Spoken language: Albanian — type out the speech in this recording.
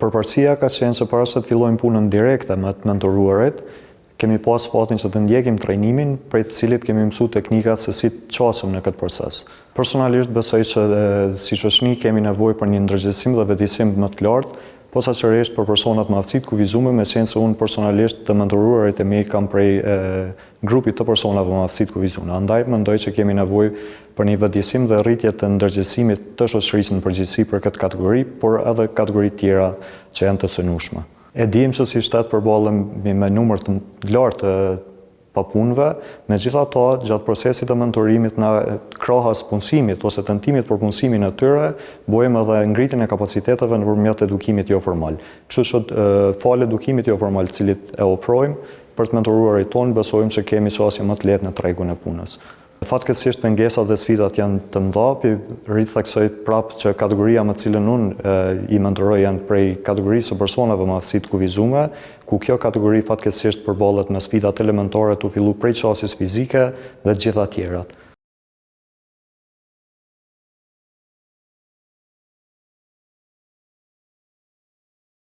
Përparësia ka qenë që para se të fillojmë punën direkte me të mentoruarit, kemi pas fatin që të ndjekim trajnimin, prej të cilit kemi mësu teknikat se si të qasëm në këtë proces. Personalisht besoj që si shoqëni kemi nevojë për një ndërgjegjësim dhe vetëdijsim më të lartë, posaçërisht për personat me aftësi të kufizuara, me qenë se unë personalisht të mentoruarit e mi kam prej grupit të personave me aftësi të kufizuara. Andaj mendoj që kemi nevojë për një vetëdijsim dhe rritje të ndërgjegjësimit të shoqërisë në përgjithësi për këtë kategori, por edhe kategori tjera që janë të cënueshme. E dim që si shtet përballemi me numër të lartë të papunëve, megjithatë gjatë procesit të mentorimit në krahas punësimit ose tentimit për punësimin e tyre, bëjmë edhe ngritjen e kapaciteteve nëpërmjet edukimit jo formal. Kështu që fal edukimit jo formal të cilit e ofrojmë për të mentoruarit tonë, besojmë që kemi qasje më të lehtë në tregun e punës. Fatkeqësisht pengesat dhe sfidat janë të mëdha, rrit theksoj prapë që kategoria me cilën unë i mentoroj janë prej kategorisë së personave me aftësi të kufizuara, ku kjo kategori fatkeqësisht përballet me sfidat elementare të fillu prej qasjes fizike dhe të gjitha tjerat.